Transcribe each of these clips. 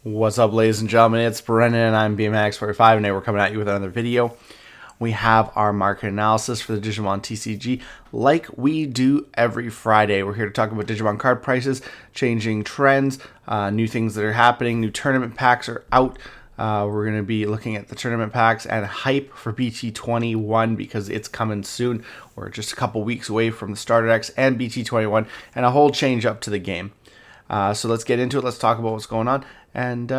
What's up, ladies and gentlemen? It's Brennan and I'm BMX45, and today we're coming at you with another video. We have our market analysis for the Digimon TCG like we do every Friday. We're here to talk about Digimon card prices, changing trends, new things that are happening, new tournament packs are out. We're going to be looking at the tournament packs and hype for BT21 because it's coming soon. We're just a couple weeks away from the Starter X and BT21 and a whole change up to the game. So let's get into it. Let's talk about what's going on. And,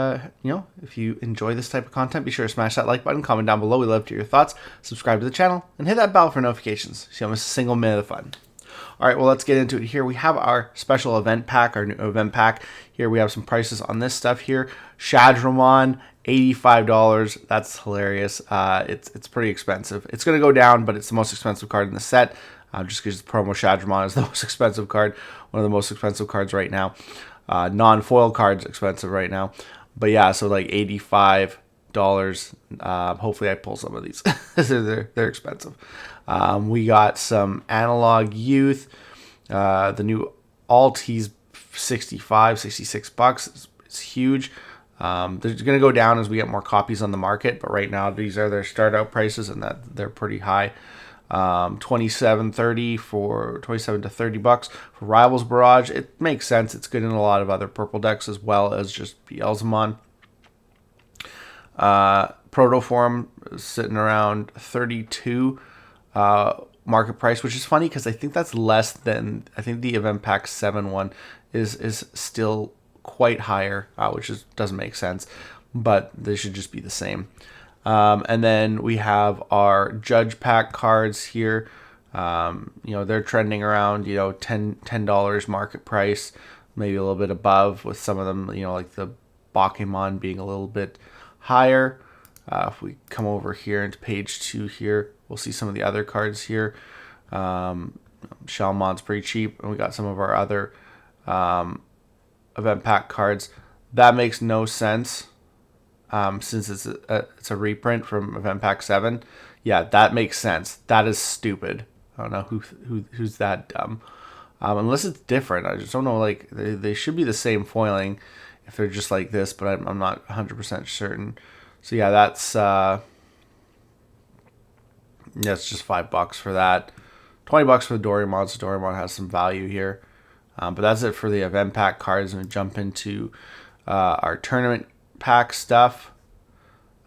if you enjoy this type of content, be sure to smash that like button, comment down below. We love to hear your thoughts. Subscribe to the channel and hit that bell for notifications so you don't miss a single minute of fun. All right, well, let's get into it here. We have our special event pack, our new event pack. Here we have some prices on this stuff here. Shadramon, $85. That's hilarious. It's pretty expensive. It's going to go down, but it's the most expensive card in the set. Just because the promo Shadramon is the most expensive card, one of the most expensive cards right now. Non-foil cards expensive right now, but yeah, so like $85. Hopefully I pull some of these. they're expensive. We got some Analog Youth, the new Alties, $66. It's huge. They're going to go down as we get more copies on the market, but right now these are their start out prices, and that they're pretty high. $27 to $30 for Rivals Barrage. It makes sense. It's good in a lot of other purple decks as well as just Beelzemon. Protoform is sitting around 32 market price, which is funny because I think that's less than, I think the Event Pack 7 one is still quite higher, which doesn't make sense, but they should just be the same. And then we have our Judge Pack cards here. They're trending around, $10 market price, maybe a little bit above, with some of them, like the Bakemon being a little bit higher. If we come over here into page 2 here, we'll see some of the other cards here. Shalmon's pretty cheap, and we got some of our other event pack cards. That makes no sense. Since it's a reprint from Event Pack 7, yeah, that makes sense. That is stupid. I don't know who's that dumb. Unless it's different, I just don't know. Like they should be the same foiling if they're just like this, but I'm not 100% certain. So yeah, that's it's just $5 for that. $20 for the Doraemon. So Doraemon has some value here. But that's it for the Event Pack cards, and we jump into our tournament pack stuff.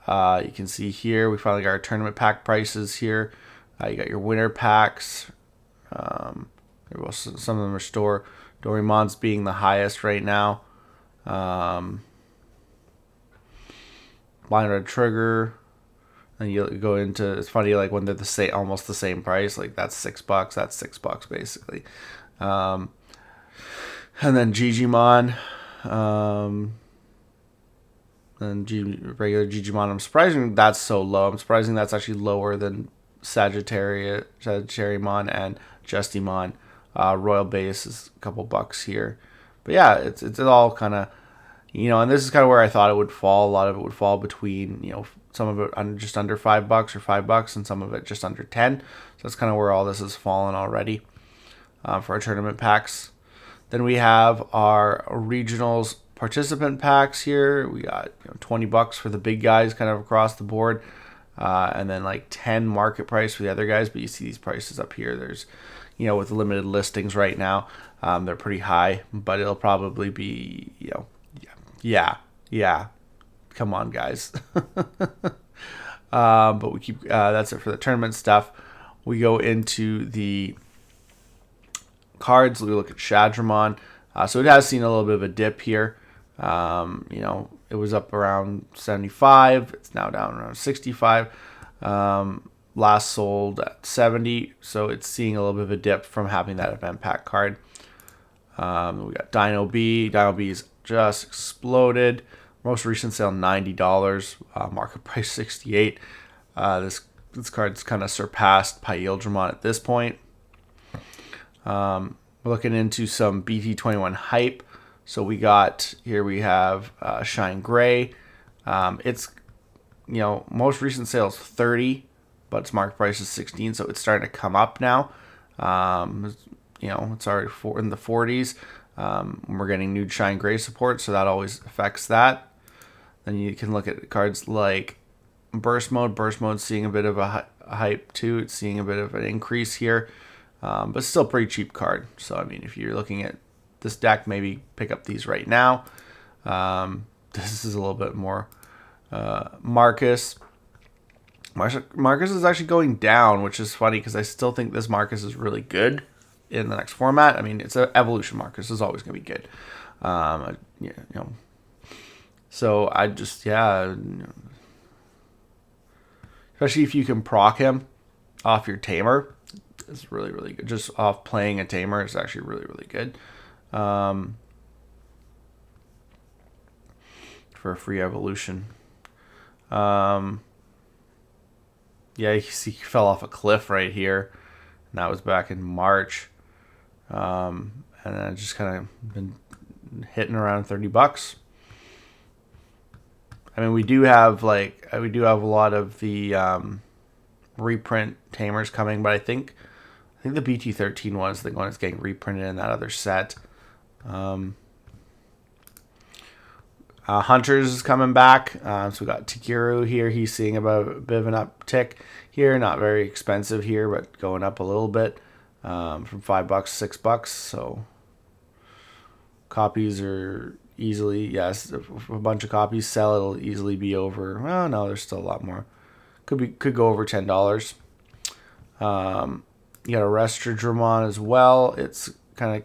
You can see here we finally got our tournament pack prices here. You got your winter packs. Some of them are store. Doraemon's being the highest right now. Blind Red Trigger. And you go into, it's funny, like when they're the same, almost the same price. Like that's $6. That's $6 basically. And then Digimon. And regular Digimon. I'm surprised that's so low. I'm surprised that's actually lower than Sagittariumon and Justimon. Royal Base is a couple bucks here. But yeah, it's all kind of, and this is kind of where I thought it would fall. A lot of it would fall between, some of it just under $5 or $5, and some of it just under 10. So that's kind of where all this has fallen already for our tournament packs. Then we have our regionals participant packs here. We got $20 for the big guys kind of across the board, and then like 10 market price for the other guys. But you see these prices up here. There's, with the limited listings right now, they're pretty high, but it'll probably be, yeah. Come on, guys. But we keep, that's it for the tournament stuff. We go into the cards. We look at Shadramon. So it has seen a little bit of a dip here. It was up around 75. It's now down around 65. Last sold at 70. So it's seeing a little bit of a dip from having that event pack card. We got Dino B. Dino B's just exploded. Most recent sale $90. Market price 68. This card's kind of surpassed Pyeldramon at this point. We're looking into some BT21 hype. So we have Shine Gray. It's, most recent sales 30, but its market price is 16, so it's starting to come up now. It's already in the 40s. We're getting new Shine Gray support, so that always affects that. Then you can look at cards like Burst Mode. Burst Mode's seeing a bit of a hype too. It's seeing a bit of an increase here, but still a pretty cheap card. So I mean, if you're looking at this deck, maybe pick up these right now. This is a little bit more Marcus. Marcus is actually going down, which is funny because I still think this Marcus is really good in the next format. I mean, it's an evolution Marcus is always going to be good. You know, so I just especially if you can proc him off your tamer, it's really, really good. Just off playing a tamer is actually really, really good. For a free evolution. Yeah, you see he fell off a cliff right here. And that was back in March. And then just kind of been hitting around $30. I mean, we do have a lot of the reprint tamers coming, but I think the BT13 one is the one that's getting reprinted in that other set. Hunters is coming back. So we got Takiru here. He's seeing about a bit of an uptick here. Not very expensive here, but going up a little bit from $5 to $6. So copies are easily, yes, if a bunch of copies sell, it'll easily be over. Well, no, there's still a lot more. Could go over $10. You got a Restrodramon as well. It's kind of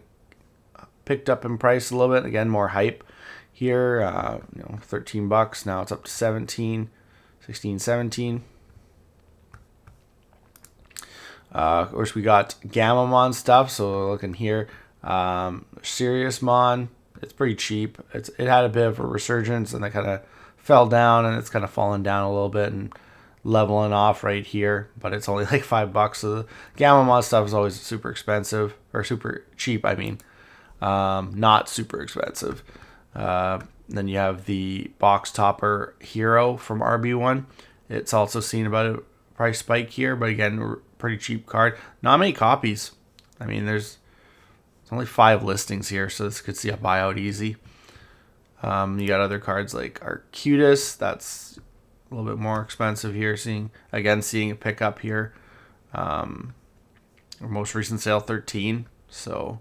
picked up in price a little bit. Again, more hype here. $13. Now it's up to 17, 16, 17. Of course, we got Gamamon stuff. So looking here, Siriusmon. It's pretty cheap. It had a bit of a resurgence and it kind of fell down, and it's kind of fallen down a little bit and leveling off right here. But it's only like $5. So the Gamamon stuff is always super expensive, or super cheap. I mean, not super expensive. Then you have the Box Topper Hero from RB1. It's also seen about a price spike here, but again, pretty cheap card. Not many copies. I mean, there's only 5 listings here, so this could see a buyout easy. You got other cards like Arcutus. That's a little bit more expensive here. Seeing a pickup here. Most recent sale 13. So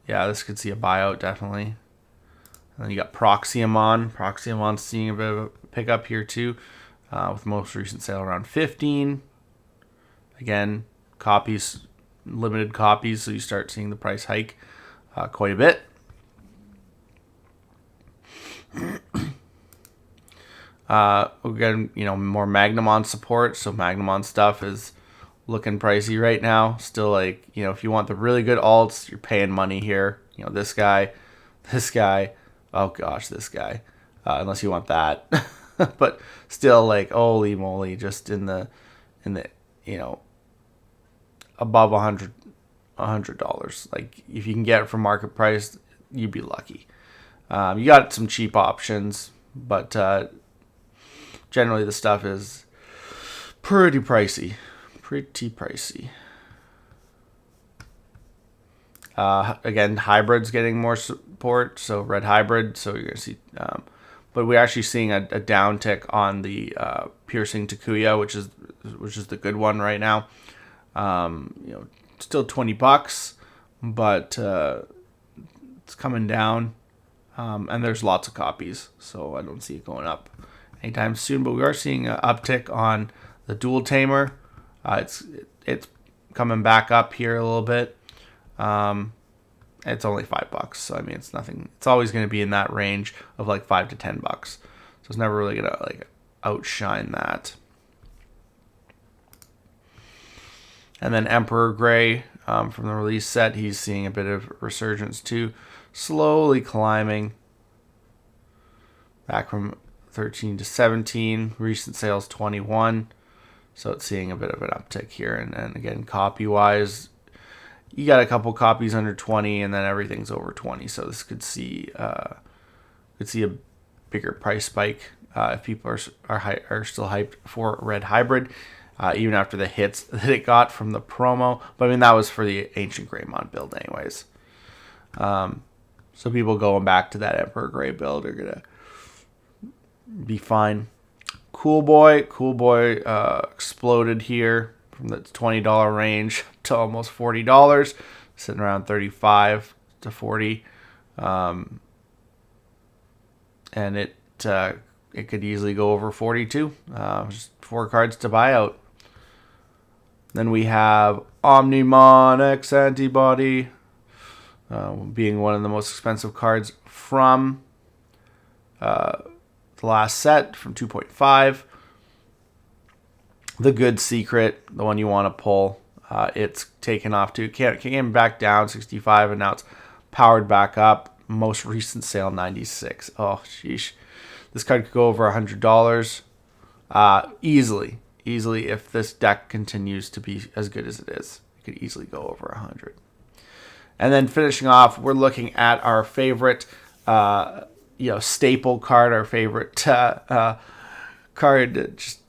yeah, this could see a buyout definitely. And then you got Proxiamon. Proxiamon's seeing a bit of a pickup here too, with most recent sale around 15. Again, copies, limited copies, so you start seeing the price hike quite a bit. Again, more Magnamon support. So Magnamon stuff is looking pricey right now. Still, if you want the really good alts, you're paying money here. This guy. Oh gosh, this guy. Unless you want that, but still, holy moly, just in the above $100. If you can get it from market price, you'd be lucky. You got some cheap options, but generally the stuff is pretty pricey. Again, hybrid's getting more support, so red hybrid. So you're gonna see, but we're actually seeing a downtick on the piercing Takuya, which is the good one right now. Still $20, but it's coming down, and there's lots of copies, so I don't see it going up anytime soon. But we are seeing an uptick on the dual tamer. It's coming back up here a little bit. It's only $5, so I mean it's nothing. It's always going to be in that range of $5 to $10, so it's never really going to outshine that. And then Emperor Gray from the release set, he's seeing a bit of resurgence too, slowly climbing back from 13 to 17. Recent sales 21, so it's seeing a bit of an uptick here. And again, copy wise, you got a couple copies under 20, and then everything's over 20. So this could see a bigger price spike if people are still hyped for Red Hybrid, even after the hits that it got from the promo. But I mean, that was for the Ancient Greymon build anyways. So people going back to that Emperor Grey build are gonna be fine. Cool Boy exploded here from the $20 range to almost $40, sitting around 35 to 40, and it could easily go over 42. Just 4 cards to buy out. Then we have Omnimon X-Antibody, being one of the most expensive cards from the last set from 2.5. The Good Secret, the one you want to pull, it's taken off to came back down 65, and now it's powered back up. Most recent sale 96. Oh, sheesh. This card could go over $100 easily. Easily, if this deck continues to be as good as it is, it could easily go over 100. And then finishing off, we're looking at our favorite, staple card, our favorite card that just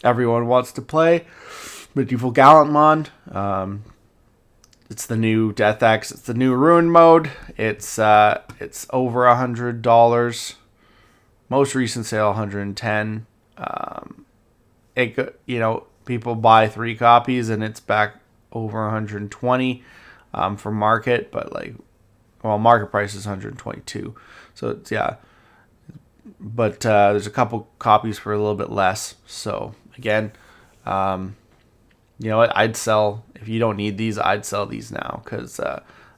everyone wants to play, Medieval Gallantmon. It's the new Death X. It's the new Ruin mode. It's over $100. Most recent sale 110. People buy 3 copies and it's back over 120 for market, but market price is 122. So it's, yeah, but there's a couple copies for a little bit less. So again, you know what? I'd sell, if you don't need these, I'd sell these now, because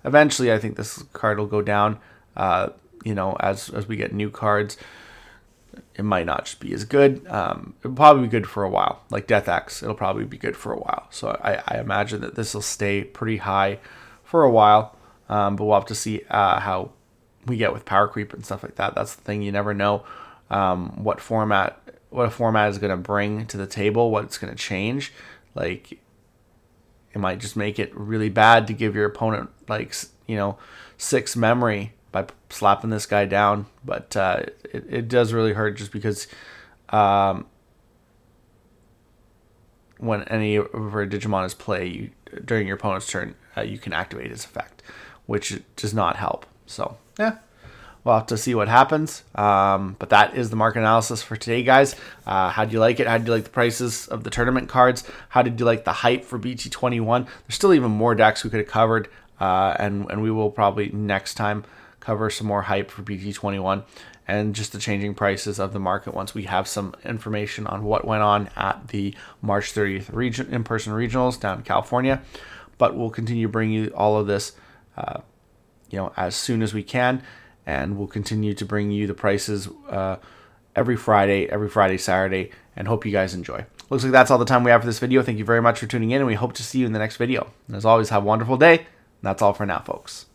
eventually I think this card will go down. As we get new cards, it might not just be as good. It'll probably be good for a while. Like Death X, it'll probably be good for a while. So I imagine that this will stay pretty high for a while. But we'll have to see how we get with power creep and stuff like that. That's the thing. You never know what a format is going to bring to the table, what it's going to change. Like, it might just make it really bad to give your opponent 6 memory by slapping this guy down, but it does really hurt, just because when any of our Digimon is play, during your opponent's turn, you can activate his effect, which does not help. So yeah, we'll have to see what happens. But that is the market analysis for today, guys. How did you like it? How did you like the prices of the tournament cards? How did you like the hype for BT21? There's still even more decks we could have covered, and we will probably next time cover some more hype for BT21 and just the changing prices of the market once we have some information on what went on at the March 30th in-person regionals down in California. But we'll continue to bring you all of this as soon as we can, and we'll continue to bring you the prices every Friday, Saturday, and hope you guys enjoy. Looks like that's all the time we have for this video. Thank you very much for tuning in, and we hope to see you in the next video. And as always, have a wonderful day. And that's all for now, folks.